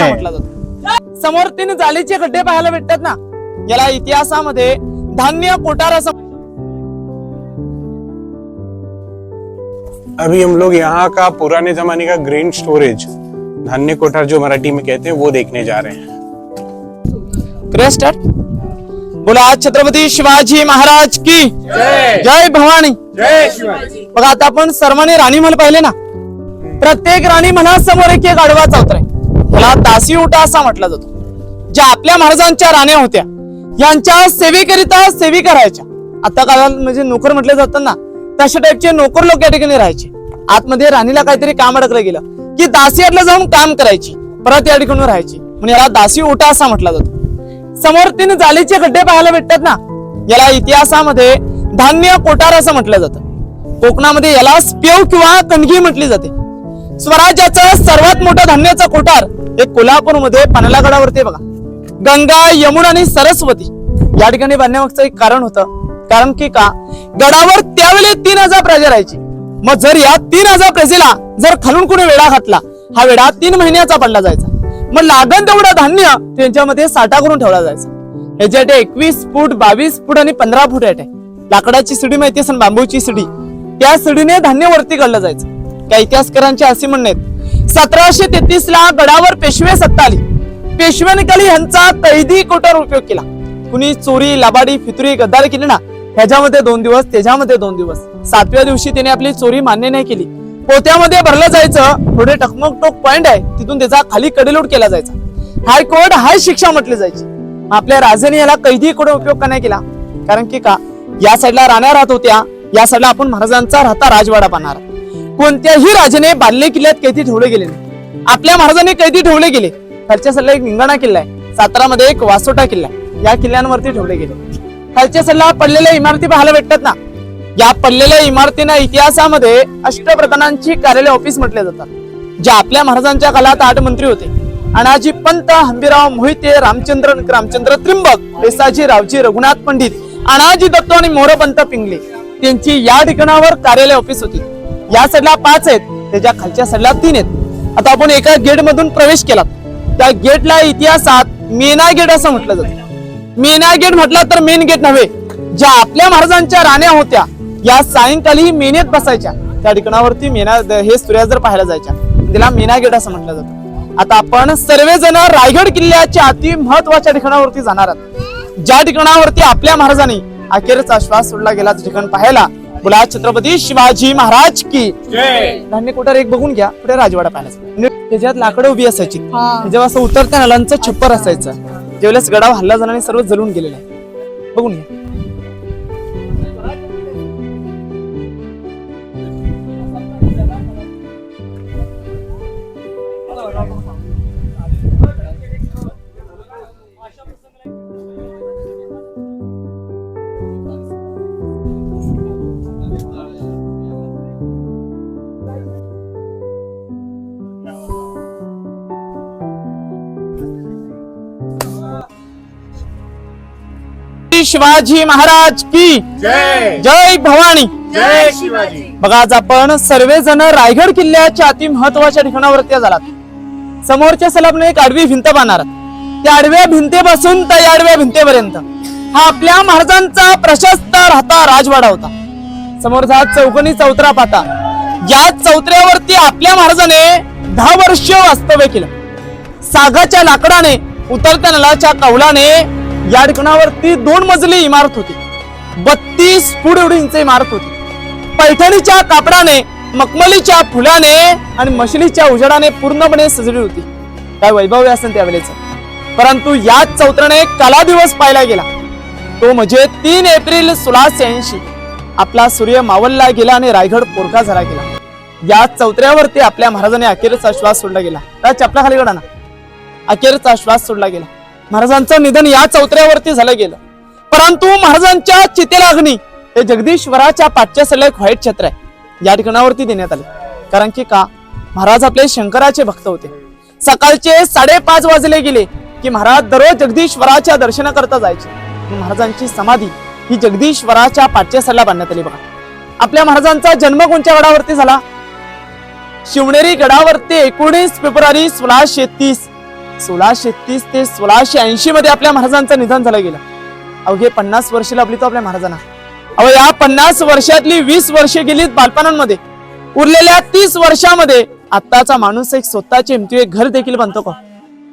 म्हटलं जातं. समोर 3 जाळीचे खड्डे पाहायला भेटतात ना, याला इतिहासामध्ये धान्य कोठार असं. अभी हम लोग यहाँ का पुराने जमाने का ग्रेन स्टोरेज, धान्य कोठार जो मराठी में कहते हैं, वो देखने जा रहे हैं. क्रेस्टर बोला छत्रपती शिवाजी महाराज की जय भवानी. जय शिवाजी. बघा आता आपण सर्वांनी राणीमहल पाहिले ना, प्रत्येक राणीमहलासमोर एक आडवा चौतर आहे. याला दासी ओटा असा म्हटला जातो. ज्या आपल्या महाराजांच्या राण्या होत्या यांच्या सेवेकरिता सेविका राहायच्या. आता काळात म्हणजे नोकर म्हटले जातात ना, तशा टाईपचे नोकर लोक या ठिकाणी राहायचे. आतमध्ये राणीला काहीतरी काम अडकलं गेलं की दासीयातला जाऊन काम करायची, परत या ठिकाणी राहायची, म्हणजे याला दासी ओटा असा म्हटला जातो. समोर 3 जाळीचे खड्डे पाहायला भेटतात ना, याला इतिहासामध्ये धान्य कोठार असं म्हटलं जातं. कोकणामध्ये याला स्पेव किंवा कणगी म्हटली जाते. स्वराज्याचा सर्वात मोठा धान्याचा कोठार हे कोल्हापूरमध्ये पानलागडावरती बघा. गंगा, यमुना आणि सरस्वती या ठिकाणी बांधण्यामागचं एक कारण होतं. कारण की का, गडावर त्यावेळी 3000 प्रजा राहायची. मग जर या 3000 प्रजेला जर खालून कोणी वेढा घातला, हा वेढा 3 महिन्याचा पडला जायचा. मग लागण तेवढं धान्य त्यांच्यामध्ये साठा करून ठेवला जायचा. ह्याच्यात 21 फूट, 22 फूट आणि 15 फूट आहे. लाकडाची सिडी माहिती असेल, बांबूची सिडी, त्या सिडीने धान्य वरती काढलं जायचं. त्या इतिहासकारांचे असे म्हणणे आहेत, 1733 ला गडावर पेशवे सत्ता आली. पेशव्यांनी काली ह्यांचा कैदी कोठार उपयोग केला. कुणी चोरी, लबाडी, फितुरी, गद्दारी केली ना, ह्याच्यामध्ये 2 दिवस, त्याच्यामध्ये 2 दिवस. 7व्या दिवशी त्याने आपली चोरी मान्य नाही केली. पोत्यामध्ये भरलं जायचं, थोडे टकमक पॉइंट आहे, तिथून त्याचा खाली कडेलोट केला जायचा. हायकोर्ट हाय शिक्षा म्हटली जायची. आपल्या राजाने याला कैदी कोठे उपयोग का नाही केला? कारण की का, या साईडला राण्या राहत होत्या, या साईडला आपण महाराजांचा राहता राजवाडा पाहणार. कोणत्याही राजाने बाल्ले किल्ल्यात कैदी ठेवले गेले नाही. आपल्या महाराजांनी कैदी ठेवले गेले. खालच्या साईडला एक निंगाणा किल्ला आहे, सातारामध्ये एक वासोटा किल्ला आहे, या किल्ल्यांवरती ठेवले गेले. खालच्या साईडला पडलेल्या इमारती पाहायला भेटतात ना, या पडलेल्या इमारतींना इतिहासामध्ये अष्टप्रधानांची कार्यालय ऑफिस म्हटले जातात. जे आपल्या महाराजांच्या काळात 8 मंत्री होते. अनाजी पंत, हंबीराव मोहिते, रामचंद्र त्रिंबक, पेसाजी रावजी, रघुनाथ पंडित, अनाजी दत्तो आणि मोरपंत पिंगले, त्यांची या ठिकाणावर कार्यालय ऑफिस होती. या साईडला 5 आहेत, त्याच्या खालच्या साईडला 3 आहेत. आता आपण एका गेट मधून प्रवेश केला, त्या गेटला इतिहासात मेना गेट असं म्हटलं जातं. मेना गेट म्हटलं तर मेन गेट नव्हे. ज्या आपल्या महाराजांच्या राण्या होत्या या सायंकाळी मेनेत बसायच्या, त्या ठिकाणावरती मेना हे सूर्यास्त पाहायला जायच्या, त्याला मेना गेट असं म्हटलं जातं. आता आपण सर्वजण रायगड किल्ल्याच्या अति महत्वाच्या ठिकाणावरती जाणार आहोत, ज्या ठिकाणावरती आपल्या महाराजांनी अखेरचा श्वास सोडला गेला. ठिकाण पाहायला बोला छत्रपती शिवाजी महाराज की जय. धान्य कोठार एक बघून घ्या, पुढे राजवाडा पाहायला. त्याच्यात लाकडं उभी असायची, जेव्हा असं उतरत्या नलांचं छप्पर असायचं, ज्यावेळेस गडावर हल्ला झाला सर्व जळून गेलेलं आहे. बघून घ्या. शिवाजी महाराज की जय. जय भवानी. जय शिवाजी. बघा आज आपण सर्वजण रायगड किल्ल्याच्या अति महत्वाच्या ठिकाणावरती झालात. समोरच्या सलाबने एक आडवी भिंत बांधणार, त्या आडव्या भिंतीपासून त्या आडव्या भिंतीपर्यंत हा आपल्या महाराजांचा प्रशस्त राहता राजवाडा होता. समोरचा चौकोनी चौतरा पाहता, या चौतऱ्यावरती आपल्या महाराजाने 10 वर्ष वास्तव्य केलं. सागाच्या लाकडाने, उतरत्या नलाच्या कौलाने या ठिकाणावरती 2 मजली इमारत होती. 32 फूट एवढी उंच इमारत होती. पैठणीच्या कापडाने, मखमलीच्या फुलाने आणि मशलीच्या उजेडाने पूर्णपणे सजली होती. काय वैभव असेल त्यावेळेच. परंतु याच चौतऱ्याने काला दिवस पाहिला गेला, तो म्हणजे 3 एप्रिल 1686. आपला सूर्य मावळला गेला आणि रायगड पोरका झाला गेला. या चौतऱ्यावरती आपल्या महाराजांनी अखेरचा श्वास सोडला गेला. त्या चपला खाली गडा ना, अखेरचा श्वास सोडला गेला. महाराजांचं निधन या चौतऱ्यावरती झालं गेलं. परंतु महाराजांच्या चितेला अग्नी हे जगदीश्वराच्या पाठच्या साईडला एक व्हाईट छत्र आहे, या ठिकाणावरती देण्यात आले. कारण की का, महाराज आपले शंकराचे भक्त होते. सकाळचे 5:30 वाजले गेले की महाराज दररोज जगदीश्वराच्या दर्शनाकरता जायचे. महाराजांची समाधी ही जगदीश्वराच्या पाठच्या साईडला बांधण्यात आली. बघा आपल्या महाराजांचा जन्म कोणत्या गडावरती झाला? शिवनेरी गडावरती 19 फेब्रुवारी 1630 ते 1680 मध्ये आपल्या महाराजांचं निधन झालं गेलं. अवघे 50 वर्ष लाभली तो आपल्या महाराजांना. अहो या 50 वर्षातली 20 वर्षे गेलीत बालपणांमध्ये. उरलेल्या 30 वर्षामध्ये आत्ताचा माणूस एक स्वतःचे हिमतीवे घर देखील बनतो का?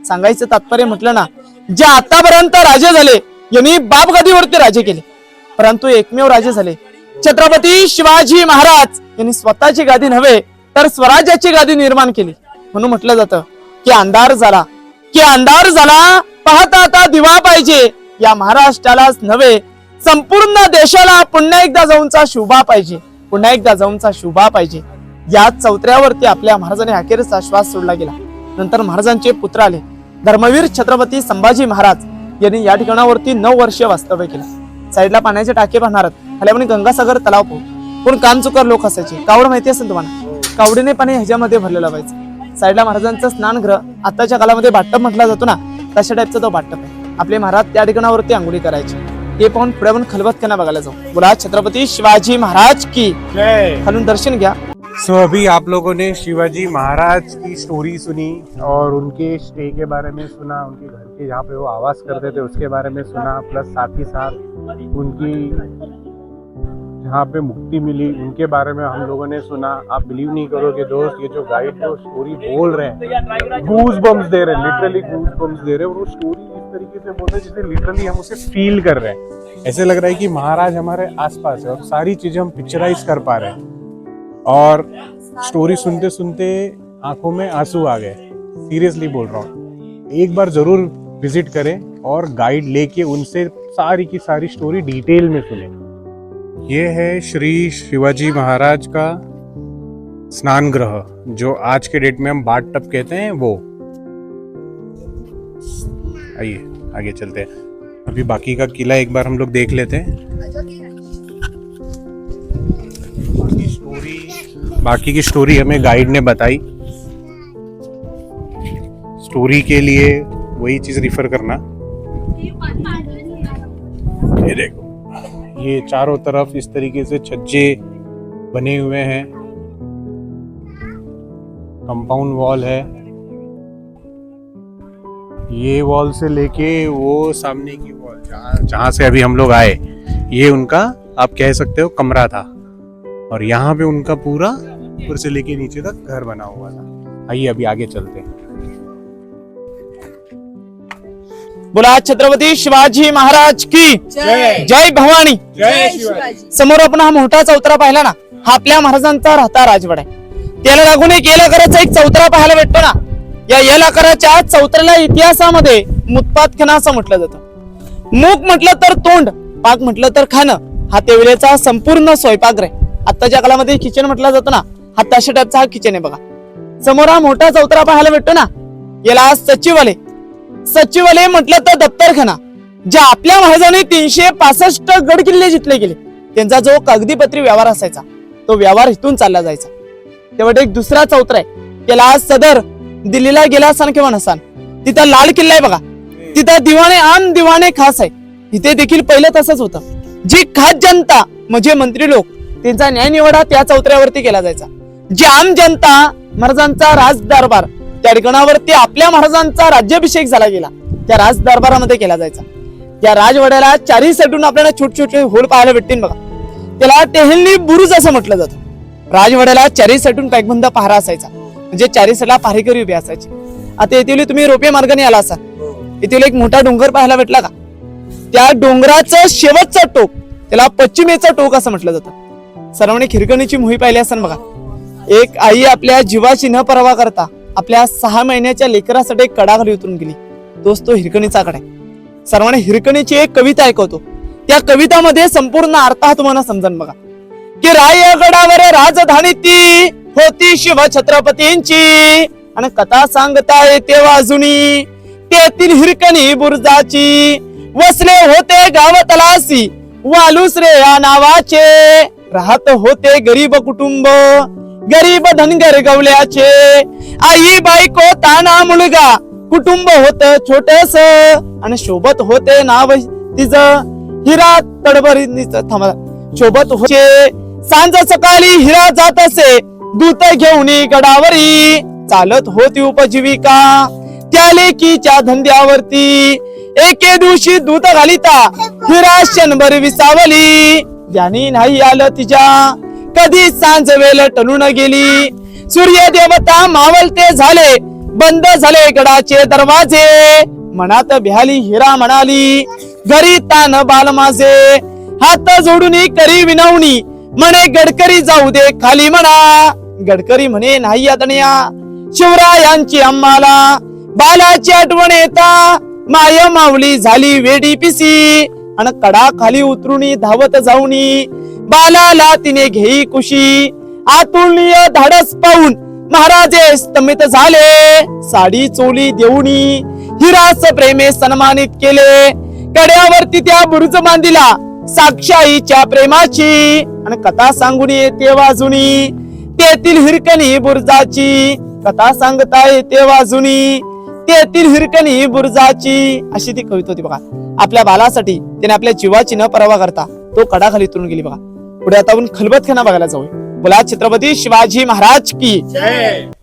सांगायचं तात्पर्य म्हटलं ना, जे आतापर्यंत राजे झाले यांनी बापगादीवरती राजे केले, परंतु एकमेव राजे झाले छत्रपती शिवाजी महाराज यांनी स्वतःची गादी नव्हे तर स्वराज्याची गादी निर्माण केली. म्हणून म्हटलं जातं की अंधार झाला पाहता आता दिवा पाहिजे. या महाराष्ट्रालाच नव्हे संपूर्ण देशाला पुन्हा एकदा जाऊनचा शुभा पाहिजे. या चौथऱ्यावरती आपल्या महाराजांनी अखेरचा श्वास सोडला गेला. नंतर महाराजांचे पुत्र आले धर्मवीर छत्रपती संभाजी महाराज यांनी या ठिकाणावरती 9 वर्ष वास्तव्य केलं. साईडला पाण्याचे टाके बांधणार, खाली गंगासागर तलाव पण कामचुकार लोक असायचे. कावड माहिती असेल तुम्हाला, कावडीने पाणी ह्याच्यामध्ये भरलेलं व्हायचं. साईडला महाराजांचं स्नानगृह, आताच्या काळामध्ये बाटप म्हटला जातो ना, तशा टाईपचा तो बाटप आहे. आपले महाराज त्या ठिकाणावरती आंघोळी करायचे. ते पाहून पुढे पण खलबतखाना बघायला जाऊ. बोला छत्रपती शिवाजी महाराज की जय. खालून दर्शन घ्या. सो अभी आप लोगों ने शिवाजी महाराज की स्टोरी सुनी और उनके स्टे के बारे में सुना, उनके घर के जहाँ पे वो आवास करते थे उसके बारे में सुना, प्लस साथ ही साथ उनकी जहाँ पे मुक्ति मिली उनके बारे में हम लोगों ने सुना. आप बिलीव नहीं करोगे दोस्त, ये जो गाइड जो स्टोरी बोल रहे हैं, गूज बम्स दे रहे हैं, लिटरली गूज बम्स दे रहे हैं. और वो स्टोरी इस तरीके से बोल रहे हैं जिससे लिटरली हम उसे फील कर रहे हैं. ऐसे लग रहा है कि महाराज हमारे आसपास है और सारी चीजें हम पिक्चराइज कर पा रहे हैं. और स्टोरी सुनते सुनते आंखों में आंसू आ गए. सीरियसली बोल रहा हूँ, एक बार जरूर विजिट करें और गाइड लेके उनसे सारी की सारी स्टोरी डिटेल में सुने. ये है श्री शिवाजी महाराज का स्नान गृह, जो आज के डेट में हम बाथ टब कहते हैं वो. आइए आगे चलते हैं. अभी बाकी का किला एक बार हम लोग देख लेते हैं. बाकी की स्टोरी हमें गाइड ने बताई. स्टोरी के लिए वही चीज रिफर करना. ये देखो, ये चारों तरफ इस तरीके से छज्जे बने हुए हैं, कंपाउंड वॉल है. ये वॉल से लेके वो सामने की वॉल जहाँ से अभी हम लोग आए, ये उनका आप कह सकते हो कमरा था. और यहाँ पे उनका पूरा ऊपर से लेके नीचे तक घर बना हुआ था. आइए अभी आगे चलते हैं. बोला छत्रपती शिवाजी महाराज की जय. जय भवानी. जय शिवाजी. समोर आपण हा मोठा चौतरा पाहिला ना, हा आपल्या महाराजांचा राहता राजवाडा आहे. त्याला लागून एक येलाकराचा एक चौतरा पाहायला भेटतो ना. या येलाकराच्या चौतऱ्याला इतिहासामध्ये मुत्पातखाना असं म्हटलं जातं. मूक म्हटलं तर तोंड, पाक म्हटलं तर खाणं, हा त्यावेळेचा संपूर्ण स्वयंपाकघर आहे. आताच्या काळामध्ये किचन म्हटलं जातो ना, हा तशा टाईपचा हा किचन आहे बघा. समोर हा मोठा चौतरा पाहायला भेटतो ना, याला सचिवालय म्हटलं तर दप्तरखाना. ज्या आपल्या महाराजांनी 365 गड किल्ले जिंकले गेले, त्यांचा जो कागदीपत्री व्यवहार असायचा तो व्यवहार इथून चालला जायचा. तेवढा एक दुसरा चौतरा आहे, त्याला सदर दिल्लीला गेला असान किंवा नसान, तिथं लाल किल्ला आहे बघा. तिथं दिवाणे आम दिवाणे खास आहे. इथे देखील पहिलं तसंच होतं. जी खास जनता म्हणजे मंत्री लोक, त्यांचा न्याय निवाडा त्या चौतऱ्यावरती केला जायचा. जी आम जनता, महाराजांचा राज दरबार, त्या ठिकाणावरती आपल्या महाराजांचा राज्याभिषेक झाला गेला, त्या राज दरबारामध्ये केला जायचा. त्या राजवाड्याला चारही साईडून आपल्याला छोटे छोटे होल पाहायला भेटतील बघा. त्याला टेहलनी बुरुज असं म्हटलं जातं. राजवाड्याला चारही साईडून पॅकबंद पहारा असायचा, म्हणजे चारही साईडला पहारेकरी उभे असायचे. आता येथील तुम्ही रोपे मार्गाने आला असाल, येथील एक मोठा डोंगर पाहायला भेटला का? त्या डोंगराचं शेवटचं टोक, त्याला पश्चिमेचं टोक असं म्हटलं जातं. सर्वांनी खिरकणीची मोही पाहिली असेल बघा. एक आई आपल्या जीवाची न पर्वा करता आपल्या 6 महिन्याच्या लेकरासाठी कडा खाली उतरून गेली. तोच तो हिरकणीचा कडा आहे. सर्वांनी हिरकणीची एक कविता ऐकवतो. त्या कवितामध्ये संपूर्ण अर्थ तुम्हाला समजून बघा की रायगडावर राजधानी ती होती शिव छत्रपतींची, आणि कथा सांगता येते वाजुनी तेथील हिरकणी बुरुजाची. वसले होते गाव तलासी वालुसरे या नावाचे, राहत होते गरीब कुटुंब गरीब धनगर गवल्याचे. आई बायको ताना मुलगा कुटुंब होत छोटस, आणि सोबत होते नाव तिच हिरा तडबरीच थांबा. सोबत होते सांज सकाळी हिरा जात असे दूत घेऊन गडावरी चालत होती उपजीविका त्या लेकीच्या धंद्यावरती एके दिवशी दूत घालिता हिरा क्षणभर विसावली ज्ञानी नाही आलं तिच्या कधी सांज वेल टलून गेली सूर्य देवता मावलते झाले बंद झाले गडाचे दरवाजे मनात भ्याली हिरा म्हणाली घरी तान बाल माझे हात जोडून करी विनवणी म्हणे गडकरी जाऊ दे खाली म्हणा गडकरी म्हणे नाही आदण्या शिवरायांची आम्हाला बालाची आठवण येता माय माऊली झाली वेडी पिसी आणि कडा खाली उतरून धावत जाऊनी बालाला तिने घेई कुशी आतुरणीय धाडस पाहून महाराजे स्तंभित झाले साडी चोली देऊनी हिरास प्रेमे सन्मानित केले कड्यावरती त्या बुरुज बांधिला साक्षाईच्या प्रेमाची आणि कथा सांगून येते वाजुनी तेथील हिरकणी बुरुजाची कथा सांगता येते वाजुनी तेथील हिरकणी बुरुजाची अशी ती कविता होती बघा आपल्या बालासाठी त्याने आपल्या जीवाची न परवा करता तो कडाखाली उतरून गेली बघा पुढे आता आपण खलबतखाना बघायला जाऊ बोला छत्रपती शिवाजी महाराज की जय